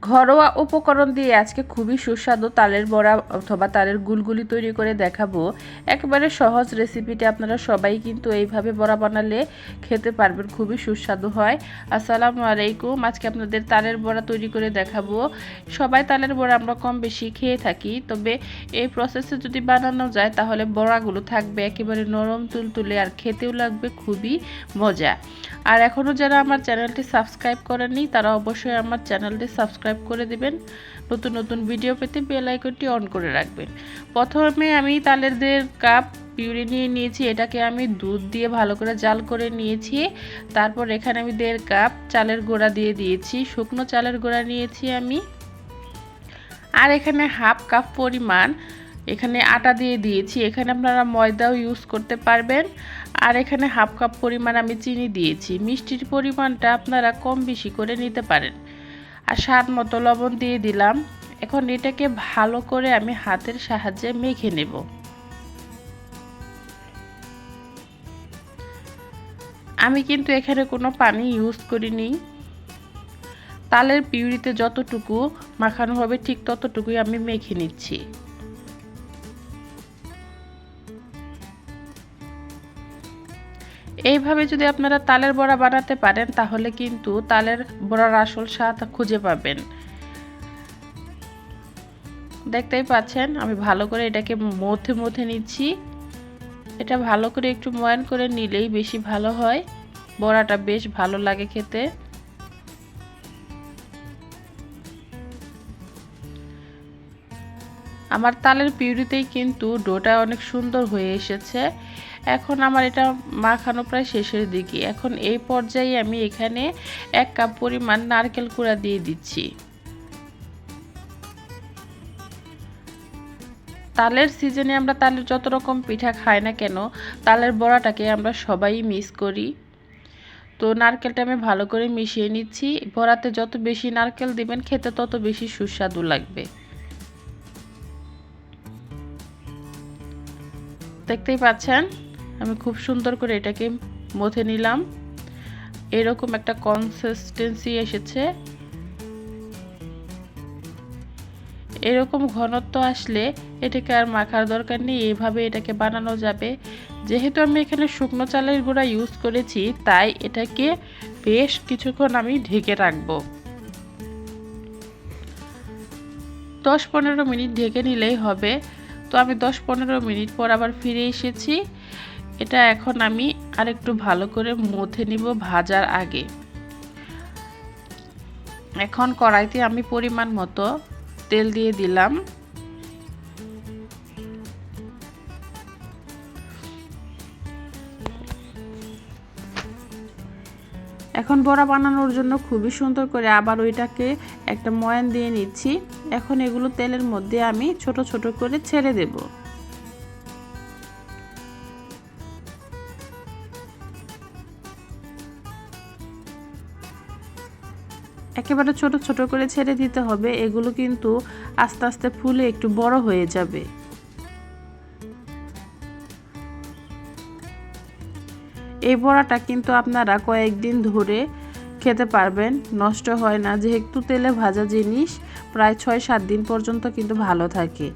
ঘরোয়া উপকরণ দিয়ে আজকে খুবই সুস্বাদু তালের বড়া অথবা তালের গুলগুলি তৈরি করে দেখাবো। একেবারে সহজ রেসিপিটি, আপনারা সবাই কিন্তু এইভাবে বড়া বানালে খেতে পারবেন, খুবই সুস্বাদু হয়। আসসালামু আলাইকুম, আজকে আপনাদের তালের বড়া তৈরি করে দেখাবো। সবাই তালের বড়া আমরা কম বেশি খেয়ে থাকি, তবে এই প্রসেসে যদি বানানো যায় তাহলে বড়াগুলো থাকবে একেবারে নরম তুলতুলে, আর খেতেও লাগবে খুবই মজা। আর এখনও যারা আমার চ্যানেলটি সাবস্ক্রাইব করেননি তারা অবশ্যই আমার চ্যানেলটি সাবস্ক্রাইব করে দিবেন। নতুন নতুন ভিডিও পেতে বেল আইকনটি অন করে রাখবেন। প্রথমে আমি তালের 1.5 কাপ পিউরি নিয়ে নিয়েছি, এটাকে আমি দুধ দিয়ে ভালো করে জাল করে নিয়েছি। তারপর এখানে আমি 1.5 কাপ চালের গুঁড়া দিয়ে দিয়েছি, শুকনো চালের গুঁড়া নিয়েছি আমি। আর এখানে হাফ কাপ পরিমাণ এখানে আটা দিয়ে দিয়েছি, এখানে আপনারা ময়দাও ইউজ করতে পারবেন। আর এখানে হাফ কাপ পরিমাণ আমি চিনি দিয়েছি, মিষ্টির পরিমাণটা আপনারা কম বেশি করে নিতে পারেন। আর স্বাদ মতো লবণ দিয়ে দিলাম। এখন এটাকে ভালো করে আমি হাতের সাহায্যে মেখে নেব। আমি কিন্তু এখানে কোনো পানি ইউজ করিনি। তালের পিউরিতে যতটুকু মাখানো হবে ঠিক ততটুকুই আমি মেখে নিচ্ছি। এইভাবে যদি আপনারা তালের বড়া বানাতে পারেন তাহলে কিন্তু তালের বড়ার আসল স্বাদ খুঁজে পাবেন। দেখতেই পাচ্ছেন আমি ভালো করে এটাকে মথে মথে নিচ্ছি। এটা ভালো করে একটু ময়ান করে নিলেই বেশি ভালো হয়, বড়াটা বেশ ভালো লাগে খেতে। আমার তালের পিউরিতেই কিন্তু ডোটা অনেক সুন্দর হয়ে এসেছে। এখন আমার এটা মাখানো প্রায় শেষের দিকে। এখন এই পর্যায়ে আমি এখানে 1 কাপ পরিমাণ নারকেল কুড়া দিয়ে দিচ্ছি। তালের সিজনে আমরা তালের যত রকম পিঠা খাই না কেন, তালের বড়াটাকে আমরা সবাই মিস করি। তো নারকেলটা আমি ভালো করে মিশিয়ে নিচ্ছি। বড়াতে যত বেশি নারকেল দিবেন খেতে তত বেশি সুস্বাদু লাগবে। দেখতেই পাচ্ছেন আমি খুব সুন্দর করে এটাকে মথে নিলাম। এরকম একটা কনসিস্টেন্সি এসেছে। এরকম ঘনত্ব আসলে এটাকে আর মাখার দরকার নেই, এইভাবে এটাকে বানানো যাবে। যেহেতু আমি এখানে শুকনো চালের গুঁড়া ইউজ করেছি তাই এটাকে বেশ কিছুক্ষণ আমি ঢেকে রাখবো। 10-15 মিনিট ঢেকে নিলেই হবে। তো আমি 10-15 মিনিট পর আবার ফিরে এসেছি। এটা এখন আমি আরেকটু ভালো করে মথে নিব ভাজার আগে। এখন কড়াইতে আমি পরিমাণ মতো তেল দিয়ে দিলাম। এখন বড়া বানানোর জন্য খুবই সুন্দর করে আবার ওইটাকে একটা ময়ান দিয়ে নিচ্ছি। এখন এগুলো তেলের মধ্যে আমি ছোট ছোট করে ছেড়ে দেব। একেবারে ছোট ছোট করে ছেড়ে দিতে হবে, এগুলো কিন্তু আস্তে আস্তে ফুলে একটু বড় হয়ে যাবে। এই বড়াটা কিন্তু আপনারা কয়েকদিন ধরে খেতে পারবেন, নষ্ট হয় না, যেহেতু তেলে ভাজা জিনিস প্রায় 6-7 দিন পর্যন্ত কিন্তু ভালো থাকে।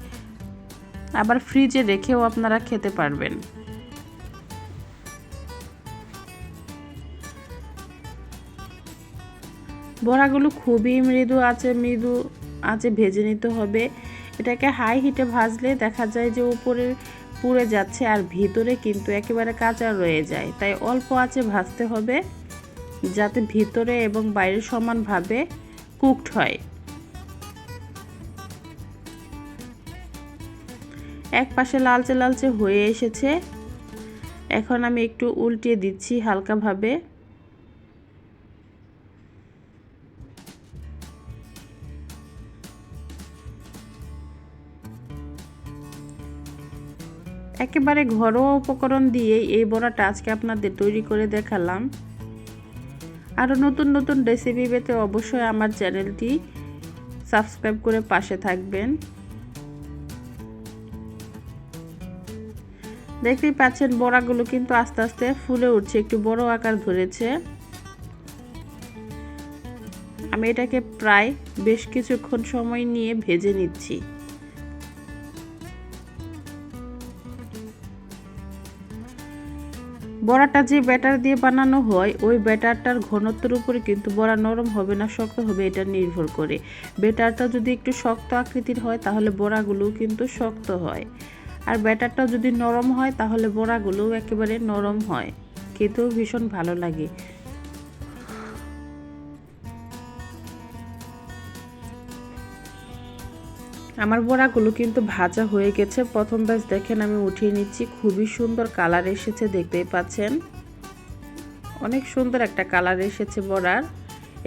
আবার ফ্রিজে রেখেও আপনারা খেতে পারবেন। বড়াগুলো খুবই মৃদু আছে ভেজে নিতে হবে। এটাকে হাই হিটে ভাজলে দেখা যায় যে উপরে পুড়ে যাচ্ছে আর ভিতরে কিন্তু একেবারে কাঁচা রয়ে যায়, তাই অল্প আঁচে ভাজতে হবে যাতে ভিতরে এবং বাইরে সমানভাবে কুকড হয়। এক পাশে লালচে লালচে হয়ে এসেছে, এখন আমি একটু উল্টিয়ে দিচ্ছি হালকাভাবে। একেবারে ঘরোয়া উপকরণ দিয়ে এই বড়াটা আজকে আপনাদের তৈরি করে দেখালাম। আরও নতুন নতুন রেসিপি পেতে অবশ্যই আমার চ্যানেলটি সাবস্ক্রাইব করে পাশে থাকবেন। দেখতেই পাচ্ছেন বড়াগুলো কিন্তু আস্তে আস্তে ফুলে উঠছে, একটু বড় আকার ধরেছে। আমি এটাকে প্রায় বেশ কিছুক্ষণ সময় নিয়ে ভেজে নিচ্ছি। বড়াটা যে ব্যাটার দিয়ে বানানো হয় ওই ব্যাটারটার ঘনত্বের উপরে কিন্তু বড়া নরম হবে না শক্ত হবে এটা নির্ভর করে। ব্যাটারটা যদি একটু শক্ত আকৃতির হয় তাহলে বড়াগুলোও কিন্তু শক্ত হয়, আর ব্যাটারটা যদি নরম হয় তাহলে বড়াগুলোও একেবারে নরম হয়, খেতেও ভীষণ ভালো লাগে। আমার বড়াগুলো কিন্তু ভাজা হয়ে গেছে। প্রথম ব্যাচ দেখেন আমি উঠিয়ে নিচ্ছি, খুবই সুন্দর কালার এসেছে, দেখতেই পাচ্ছেন অনেক সুন্দর একটা কালার এসেছে বড়ার।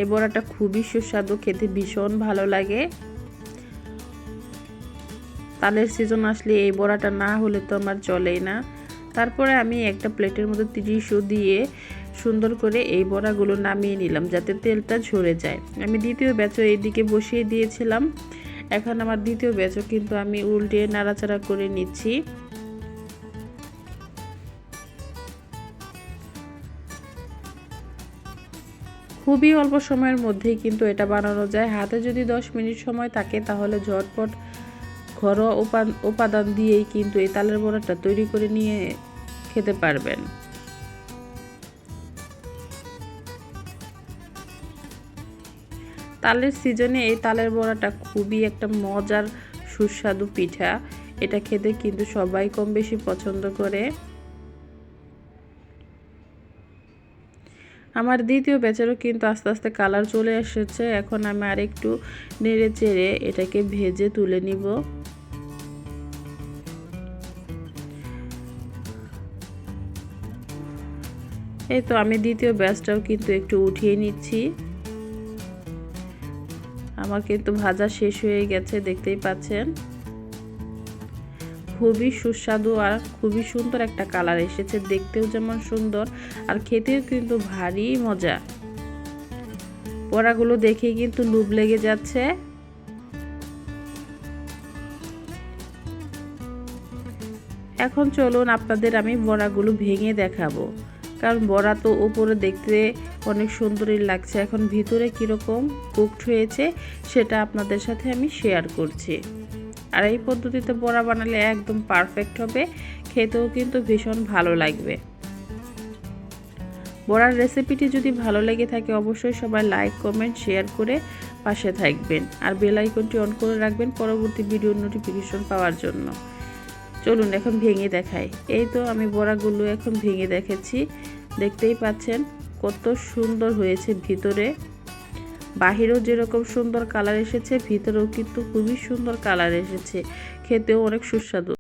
এই বড়াটা খুবই সুস্বাদু, খেতে ভীষণ ভালো লাগে। তালের সিজন আসলে এই বড়াটা না হলে তো আমার চলেই না। তারপরে আমি একটা প্লেটের মধ্যে টিস্যু দিয়ে সুন্দর করে এই বড়াগুলো নামিয়ে নিলাম যাতে তেলটা ঝরে যায়। আমি দ্বিতীয় ব্যাচও এইদিকে বসিয়ে দিয়েছিলাম। এখন আমার দ্বিতীয় ব্যাচও কিন্তু আমি উল্টে নাড়াচাড়া করে নিচ্ছি। খুবই অল্প সময়ের মধ্যেই কিন্তু এটা বানানো যায়। হাতে যদি 10 মিনিট সময় থাকে তাহলে ঝটপট ঘরোয়া উপাদান দিয়েই কিন্তু এই তালের বড়াটা তৈরি করে নিয়ে খেতে পারবেন। তালের সিজনে এই তালের বড়াটা খুবই একটা মজার সুস্বাদু পিঠা। এটা খেতে কিন্তু সবাই কম বেশি পছন্দ করে। আমার দ্বিতীয় ব্যাচেরও কিন্তু আস্তে আস্তে কালার চলে এসেছে। এখন আমি আরেকটু নেড়ে চেড়ে এটাকে ভেজে তুলে নিব। এই তো আমি দ্বিতীয় ব্যাচটাও কিন্তু একটু উঠিয়ে নিচ্ছি। আমার কিন্তু ভাজা শেষ হয়ে গেছে, দেখতেই পাচ্ছেন খুবই সুস্বাদু আর খুবই সুন্দর একটা কালার এসেছে, দেখতেও যেমন সুন্দর আর খেতেও কিন্তু ভারী মজা। বড়াগুলো দেখে কিন্তু লোভ লেগে যাচ্ছে। এখন চলুন আপনাদের আমি বড়াগুলো ভেঙে দেখাবো, কারণ বড়া তো উপরে দেখতে অনেক সুন্দরই লাগছে, এখন ভিতরে কীরকম কুকড হয়েছে সেটা আপনাদের সাথে আমি শেয়ার করছি। আর এই পদ্ধতিতে বড়া বানালে একদম পারফেক্ট হবে, খেতেও কিন্তু ভীষণ ভালো লাগবে। বড়ার রেসিপিটি যদি ভালো লেগে থাকে অবশ্যই সবাই লাইক কমেন্ট শেয়ার করে পাশে থাকবেন, আর বেল আইকনটি অন করে রাখবেন পরবর্তী ভিডিওর নোটিফিকেশন পাওয়ার জন্য। চলুন এখন ভেঙে দেখাই। এই তো আমি বড়াগুলো এখন ভেঙে দেখেছি, দেখতেই পাচ্ছেন কত সুন্দর হয়েছে। ভিতরে বাহিরেও যেরকম সুন্দর কালার এসেছে ভিতরেও কিন্তু খুবই সুন্দর কালার এসেছে, খেতেও অনেক সুস্বাদু।